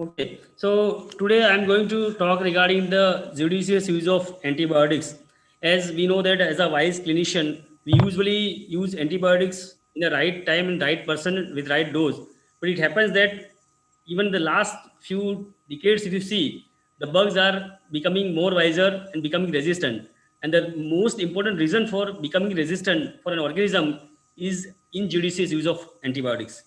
Okay, so today I'm going to talk regarding the judicious use of antibiotics. As we know that as a wise clinician, we usually use antibiotics in the right time and right person with right dose. But it happens that even the last few decades, if you see, the bugs are becoming more wiser and becoming resistant. And the most important reason for becoming resistant for an organism is injudicious use of antibiotics.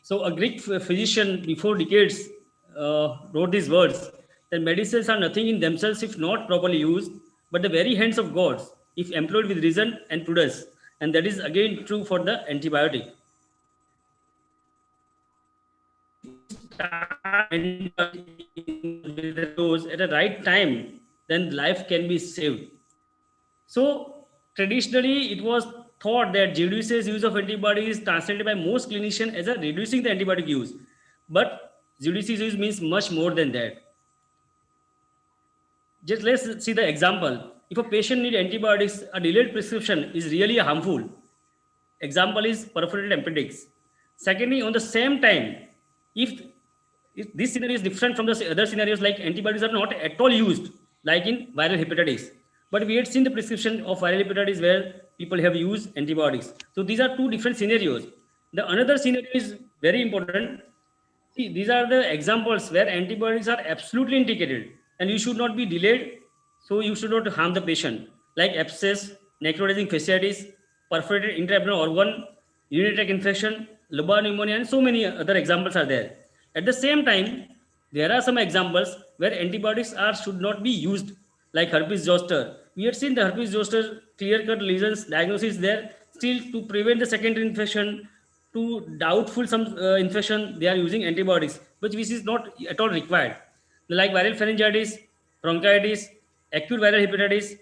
So, a Greek physician before decades wrote these words that medicines are nothing in themselves if not properly used, but the very hands of gods if employed with reason and prudence. And that is again true for the antibiotic. If you start with the dose at the right time, then life can be saved. So traditionally, it was thought that judicious use of antibiotics is translated by most clinicians as a reducing the antibiotic use. But judicious use means much more than that. Just let's see the example. If a patient needs antibiotics, a delayed prescription is really harmful. Example is perforated appendix. Secondly, on the same time, if, if this scenario is different from the other scenarios, like antibiotics are not at all used, like in viral hepatitis, but we had seen the prescription of viral hepatitis where people have used antibiotics. So these are two different scenarios. The another scenario is very important. See, these are the examples where antibiotics are absolutely indicated and you should not be delayed, so you should not harm the patient, like abscess, necrotizing fasciitis, perforated intraabdominal organ, urinary tract infection, lobar pneumonia, and so many other examples are there. At the same time, there are some examples where antibiotics are should not be used, like herpes zoster. We had seen the herpes zoster clear-cut lesions diagnosis there. Still, to prevent the secondary infection, to doubtful some infection, they are using antibiotics, which is not at all required. Like viral pharyngitis, bronchitis, acute viral hepatitis,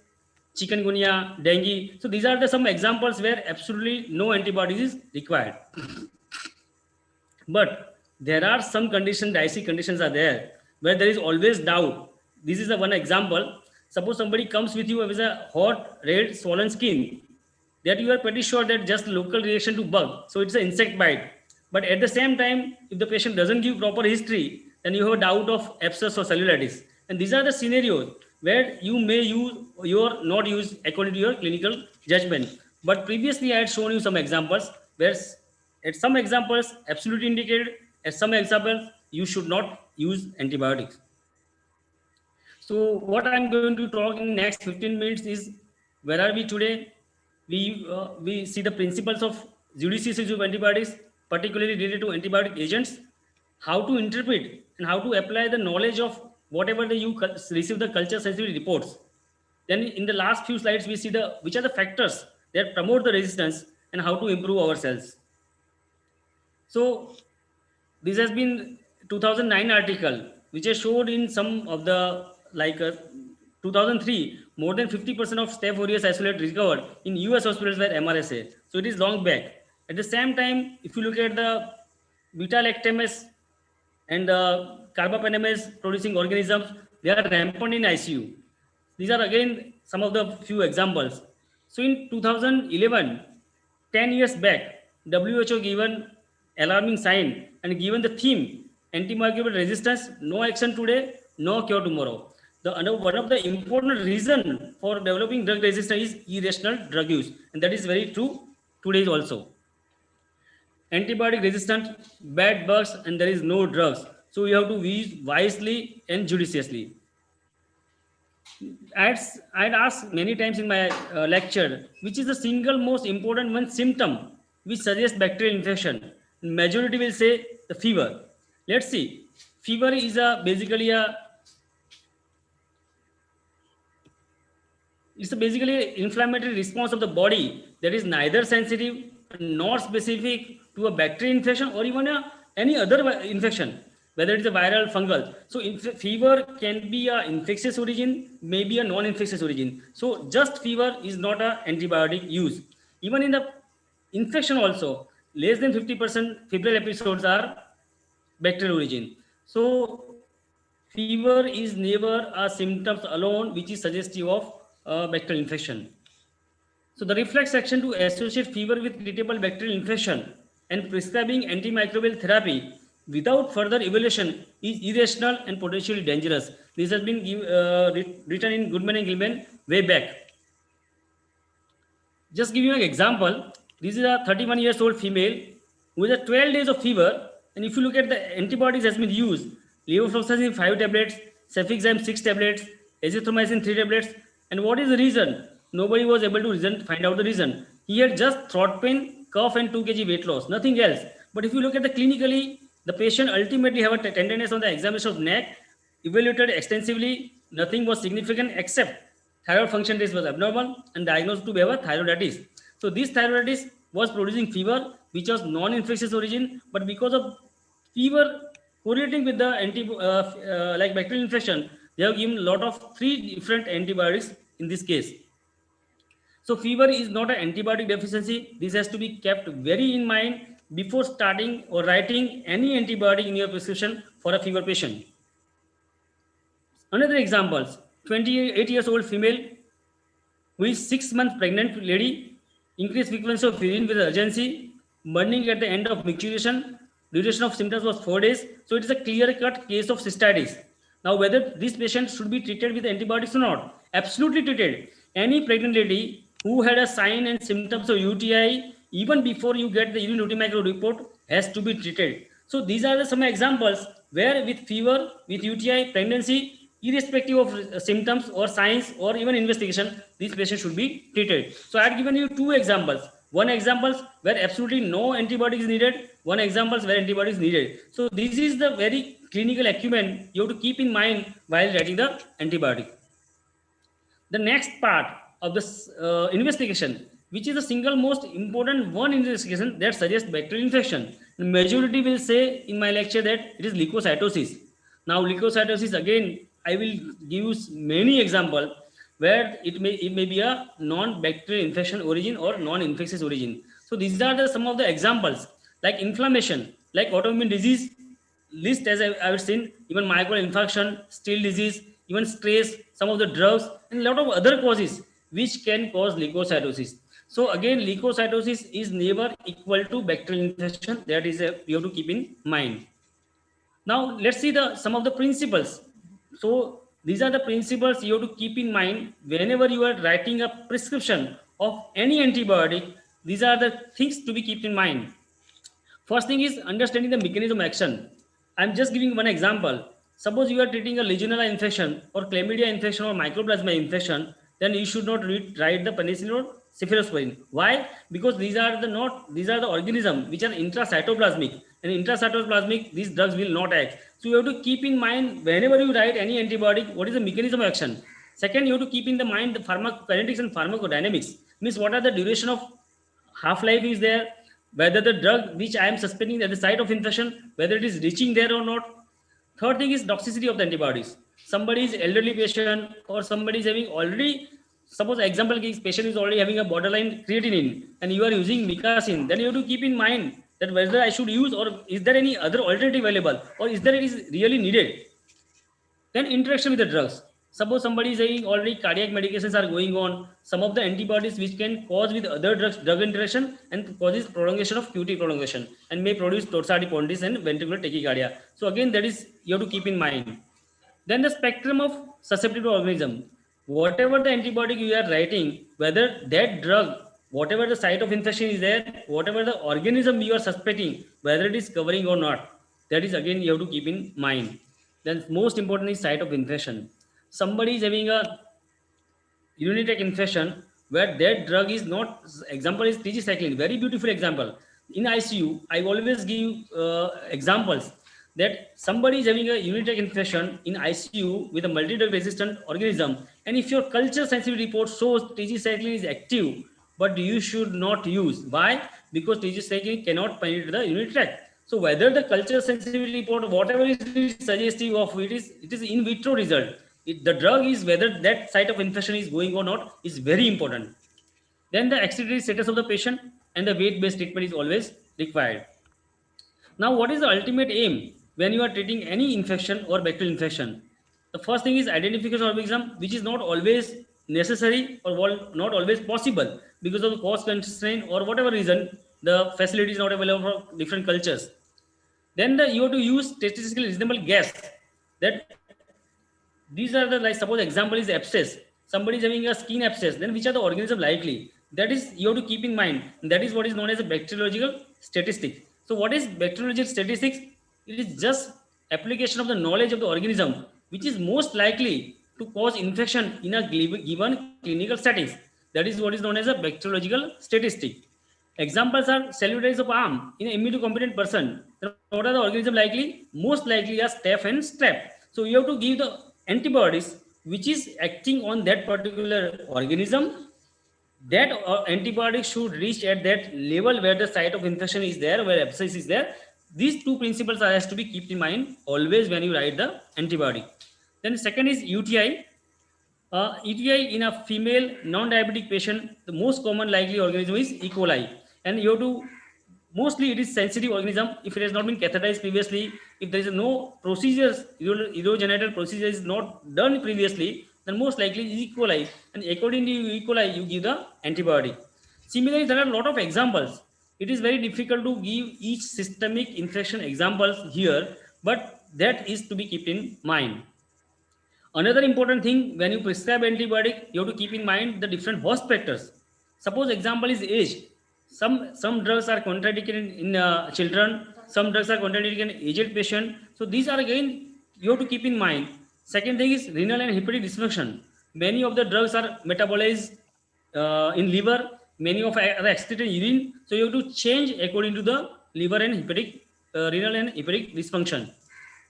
chikungunya, dengue. So these are the some examples where absolutely no antibiotics is required. But there are some conditions, dicey conditions are there where there is always doubt. This is the one example. Suppose somebody comes with you with a hot, red, swollen skin, that you are pretty sure that just local reaction to bug. So it's an insect bite. But at the same time, if the patient doesn't give proper history, then you have a doubt of abscess or cellulitis. And these are the scenarios where you may use or not use according to your clinical judgment. But previously, I had shown you some examples where at some examples absolutely indicated, at some examples you should not use antibiotics. So what I'm going to talk in next 15 minutes is where are we today? We see the principles of judicious use of antibiotics, particularly related to antibiotic agents, how to interpret and how to apply the knowledge of whatever receive the culture sensitivity reports. Then in the last few slides, we see the which are the factors that promote the resistance and how to improve ourselves. So this has been 2009 article which has showed in some of the like 2003 more than 50% of staph aureus isolate recovered in US hospitals were MRSA. So it is long back. At the same time, if you look at the beta lactamase and the carbapenemase producing organisms, they are rampant in ICU. These are again some of the few examples. So in 2011, 10 years back, WHO given alarming sign and given the theme antimicrobial resistance, no action today, no cure tomorrow. One of the important reason for developing drug resistance is irrational drug use, and that is very true today also. Antibiotic resistant, bad bugs, and there is no drugs. So you have to use wisely and judiciously. I'd asked many times in my lecture, which is the single most important one symptom which suggests bacterial infection. Majority will say the fever. Let's see. Fever is basically an inflammatory response of the body that is neither sensitive nor specific to a bacterial infection or even any other infection, whether it's a viral, fungal. So fever can be a infectious origin, maybe a non-infectious origin. So just fever is not a antibiotic use. Even in the infection also, less than 50% febrile episodes are bacterial origin. So fever is never a symptoms alone which is suggestive of bacterial infection. So the reflex action to associate fever with treatable bacterial infection and prescribing antimicrobial therapy without further evaluation is irrational and potentially dangerous. This has been written in Goodman and Gilman way back. Just give you an example. This is a 31 years old female who has a 12 days of fever. And if you look at the antibiotics has been used, levofloxacin 5 tablets, cefixime 6 tablets, azithromycin 3 tablets. And what is the reason? Nobody was able to find out the reason. He had just throat pain, cough, and 2 kg weight loss, nothing else. But if you look at the clinically, the patient ultimately have a tenderness on the examination of neck, evaluated extensively, nothing was significant except thyroid function test was abnormal and diagnosed to be a thyroiditis. So this thyroiditis was producing fever, which was non-infectious origin, but because of fever correlating with the like bacterial infection, they have given a lot of 3 different antibiotics in this case. So fever is not an antibiotic deficiency. This has to be kept very in mind before starting or writing any antibiotic in your prescription for a fever patient. Another examples, 28 years old female who is 6 months pregnant lady, increased frequency of urine with urgency, burning at the end of micturition, duration of symptoms was 4 days. So it is a clear-cut case of cystitis. Now whether this patient should be treated with antibiotics or not, absolutely treated. Any pregnant lady who had a sign and symptoms of UTI, even before you get the urine routine micro report, has to be treated. So these are some examples where with fever, with UTI, pregnancy, irrespective of symptoms or signs or even investigation, these patients should be treated. So I had given you 2 examples. One examples where absolutely no antibiotic is needed. One examples where antibiotic is needed. So this is the very clinical acumen you have to keep in mind while writing the antibiotic. The next part of this investigation, which is the single most important one investigation that suggests bacterial infection. The majority will say in my lecture that it is leukocytosis. Now leukocytosis, again, I will give you many examples where it may be a non-bacterial infection origin or non-infectious origin. So these are some of the examples, like inflammation, like autoimmune disease, list as I've seen, even myocardial infarction, steel disease, even stress, some of the drugs, and a lot of other causes which can cause leukocytosis. So again, leukocytosis is never equal to bacterial infection. That is you have to keep in mind. Now let's see some of the principles. So these are the principles you have to keep in mind whenever you are writing a prescription of any antibiotic. These are the things to be kept in mind. First thing is understanding the mechanism of action. I'm just giving one example. Suppose you are treating a Legionella infection or chlamydia infection or mycoplasma infection, then you should not write the penicillin or cephalosporin. Why? Because these are the organisms which are intracytoplasmic, and intracytoplasmic these drugs will not act. So you have to keep in mind whenever you write any antibiotic, what is the mechanism of action. Second, you have to keep in the mind the pharmacokinetics and pharmacodynamics. Means what are the duration of half-life is there, whether the drug which I am suspecting at the site of infection, whether it is reaching there or not. Third thing is toxicity of the antibiotics. Somebody is elderly patient or somebody is having already, suppose example case, patient is already having a borderline creatinine and you are using micacin, then you have to keep in mind that whether I should use or is there any other alternative available or is there it is really needed. Then interaction with the drugs. Suppose somebody is saying already cardiac medications are going on, some of the antibiotics which can cause with other drugs, drug interaction and causes prolongation of QT prolongation and may produce torsades de and ventricular tachycardia. So again, that is you have to keep in mind. Then the spectrum of susceptible organism. Whatever the antibiotic you are writing, whether that drug, whatever the site of infection is there, whatever the organism you are suspecting, whether it is covering or not, that is again you have to keep in mind. Then most important is site of infection. Somebody is having a urinary tract infection where that drug is not, example is tigecycline, very beautiful example. In ICU, I always give examples that somebody is having a urinary tract infection in ICU with a multi-drug resistant organism, and if your culture sensitivity report shows tigecycline is active, but you should not use. Why? Because tigecycline cannot penetrate the urinary tract. So whether the culture sensitivity report, whatever is suggestive of it is in vitro result. The drug is whether that site of infection is going or not is very important. Then the excretory status of the patient and the weight-based treatment is always required. Now, what is the ultimate aim when you are treating any infection or bacterial infection? The first thing is identification of organism, which is not always necessary or not always possible because of the cost constraint or whatever reason, the facility is not available for different cultures. Then you have to use statistically reasonable guess that these are the, like suppose example is abscess. Somebody is having a skin abscess. Then which are the organism likely? That is you have to keep in mind. That is what is known as a bacteriological statistics. So what is bacteriological statistics? It is just application of the knowledge of the organism which is most likely to cause infection in a given clinical settings. That is what is known as a bacteriological statistic. Examples are cellulite of arm in an immunocompetent person. Then what are the organism likely? Most likely are staph and strep. So you have to give the antibodies which is acting on that particular organism. That antibody should reach at that level where the site of infection is there, where abscess is there. These two principles are has to be kept in mind always when you write the antibody. Then second is UTI. ETI in a female non-diabetic patient, the most common likely organism is E. coli, and you have to mostly it is sensitive organism. If it has not been catheterized previously, if there is no procedures, urogenital procedure is not done previously, then most likely is E. coli, and according to E. coli, you give the antibiotic. Similarly, there are a lot of examples. It is very difficult to give each systemic infection examples here, but that is to be kept in mind. Another important thing when you prescribe antibiotic, you have to keep in mind the different host factors. Suppose example is age. Some drugs are contraindicated in children. Some drugs are contraindicated in aged patient. So these are again you have to keep in mind. Second thing is renal and hepatic dysfunction. Many of the drugs are metabolized in liver. Many of are excreted in urine. So you have to change according to the liver and hepatic, renal and hepatic dysfunction.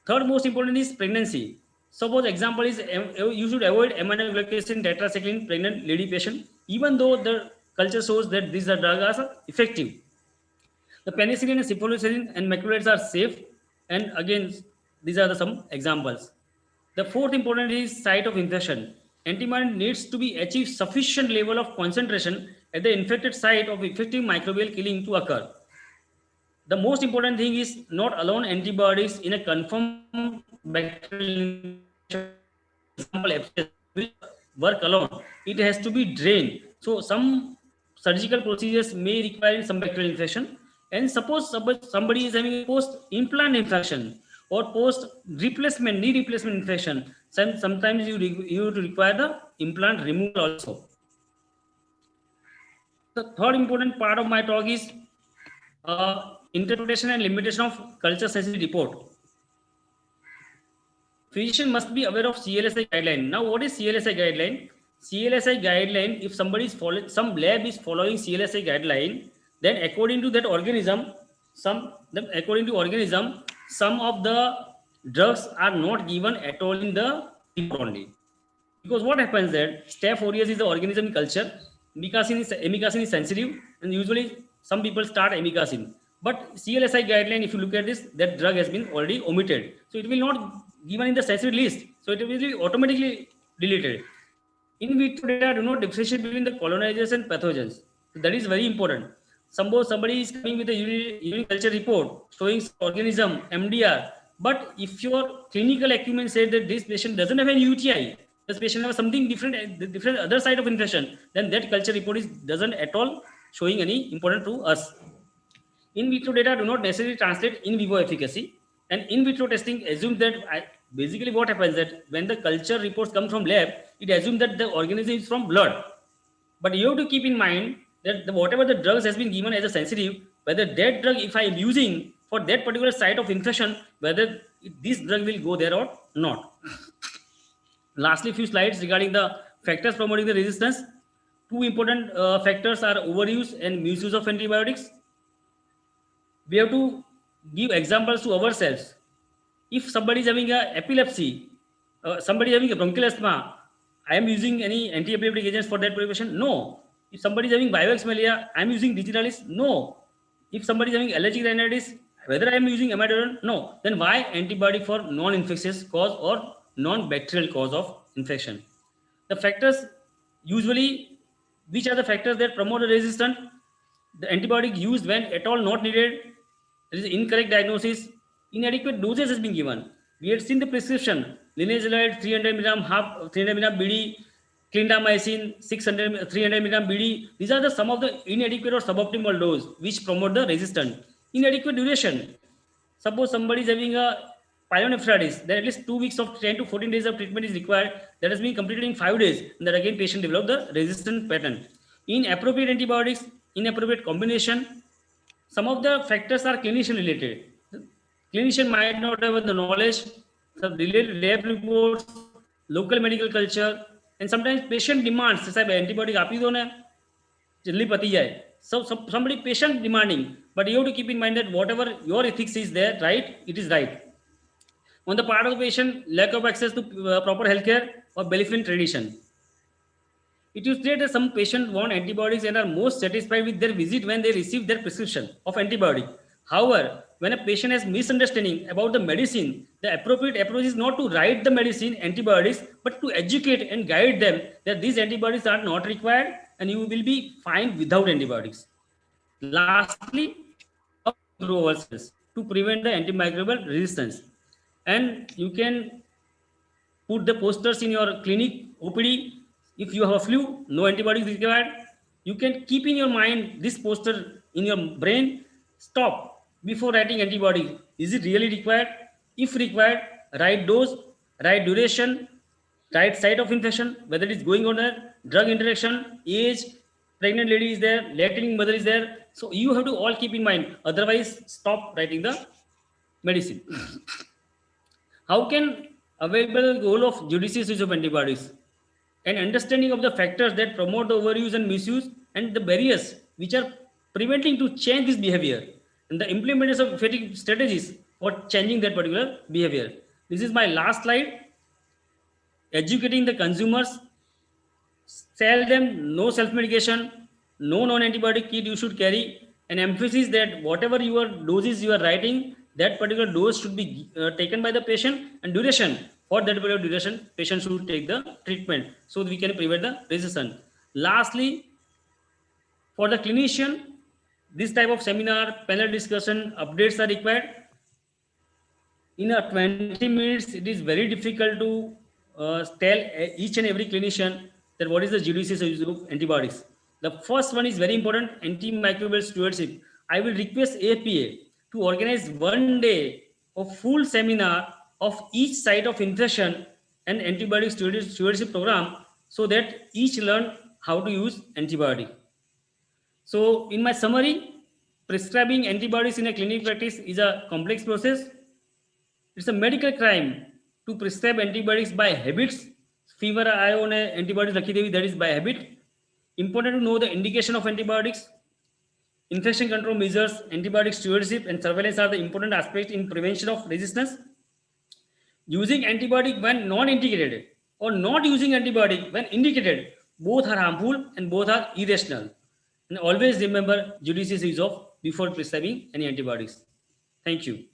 Third most important is pregnancy. Suppose example is you should avoid aminoglycation tetracycline in pregnant lady patient, even though the culture shows that these drugs are effective. The penicillin and ciprofloxacin and macrolides are safe, and again these are some examples. The fourth important is site of infection. Antibiotic needs to be achieve sufficient level of concentration at the infected site of effective microbial killing to occur. The most important thing is not alone antibiotics in a confirmed bacterial example will work alone. It has to be drained. So some surgical procedures may require some bacterial infection. And suppose somebody is having a post implant infection or post replacement knee replacement infection, sometimes you require the implant removal also. The third important part of my talk is interpretation and limitation of culture sensitive report. Physician must be aware of CLSI guideline. Now, what is CLSI guideline? CLSI guideline, if somebody is following, some lab is following CLSI guideline, then according to that organism, some of the drugs are not given at all in the report only. Because what happens that Staph aureus is the organism in culture, amikacin is sensitive, and usually some people start amikacin. But CLSI guideline, if you look at this, that drug has been already omitted. So it will not given in the sensitive list. So it will be automatically deleted. In vitro data do not differentiate between the colonizers and pathogens. So that is very important. Suppose somebody is coming with a urine culture report showing organism, MDR, but if your clinical acumen said that this patient doesn't have any UTI, this patient has something different other side of infection, then that culture report doesn't at all showing any important to us. In vitro data do not necessarily translate in vivo efficacy, and in vitro testing assumes that basically what happens that when the culture reports come from lab, it assumes that the organism is from blood. But you have to keep in mind that whatever the drugs has been given as a sensitive, whether that drug, if I am using for that particular site of infection, whether this drug will go there or not. Lastly, few slides regarding the factors promoting the resistance. Two important factors are overuse and misuse of antibiotics. We have to give examples to ourselves. If somebody is having a epilepsy, somebody having a bronchial asthma, I am using any anti-epileptic agents for that patient? No. If somebody is having Vivax malaria, I am using digitalis? No. If somebody is having allergic rhinitis, whether I am using amiodarone? No. Then why antibiotic for non-infectious cause or non-bacterial cause of infection? The factors usually, which are the factors that promote the resistance? The antibiotic used when at all not needed, there is incorrect diagnosis, inadequate doses has been given. We had seen the prescription, linezolid 300 mg, 300 mg BD, clindamycin 300 mg BD. These are some of the inadequate or suboptimal dose which promote the resistance. Inadequate duration. Suppose somebody is having a pyelonephritis, then at least 2 weeks of 10 to 14 days of treatment is required. That has been completed in 5 days, and then again patient develop the resistant pattern. Inappropriate antibiotics, inappropriate combination, some of the factors are clinician related. Clinician might not have the knowledge, some related lab reports, local medical culture, and sometimes patient demands, साहब antibiotic आप ही दो ना, जल्दी पती जाए. So somebody patient demanding, but you have to keep in mind that whatever your ethics is there, right, it is right. On the part of the patient, lack of access to proper healthcare or belief in tradition. It is clear that some patients want antibiotics and are most satisfied with their visit when they receive their prescription of antibiotic. However, when a patient has misunderstanding about the medicine, the appropriate approach is not to write the medicine antibiotics, but to educate and guide them that these antibiotics are not required and you will be fine without antibiotics. Lastly, grow ourselves to prevent the antimicrobial resistance. And you can put the posters in your clinic, OPD. If you have a flu, no antibiotics required. You can keep in your mind this poster in your brain. Stop before writing antibiotics. Is it really required? If required, write dose, write duration, write site of infection, whether it is going on a drug interaction, age, pregnant lady is there, lactating mother is there. So you have to all keep in mind. Otherwise, stop writing the medicine. How can available goal of judicious use of antibiotics? An understanding of the factors that promote the overuse and misuse and the barriers which are preventing to change this behavior and the implementation of effective strategies for changing that particular behavior. This is my last slide. Educating the consumers, tell them no self-medication, no non-antibiotic kit you should carry, and emphasis that whatever your doses you are writing, that particular dose should be taken by the patient, and duration, for that particular duration, patient should take the treatment so we can prevent the resistance. Lastly, for the clinician, this type of seminar, panel discussion, updates are required. In a 20 minutes, it is very difficult to tell each and every clinician that what is the judicious use of antibiotics. The first one is very important, antimicrobial stewardship. I will request APA to organize 1 day of full seminar of each site of infection and antibiotic stewardship program so that each learn how to use antibiotic. So in my summary, prescribing antibiotics in a clinical practice is a complex process. It's a medical crime to prescribe antibiotics by habits. Fever ion antibiotics rakhi devi, that is by habit. Important to know the indication of antibiotics. Infection control measures, antibiotic stewardship and surveillance are the important aspects in prevention of resistance. Using antibiotic when non-indicated or not using antibiotic when indicated, both are harmful and both are irrational. And always remember judicious use of before prescribing any antibiotics. Thank you.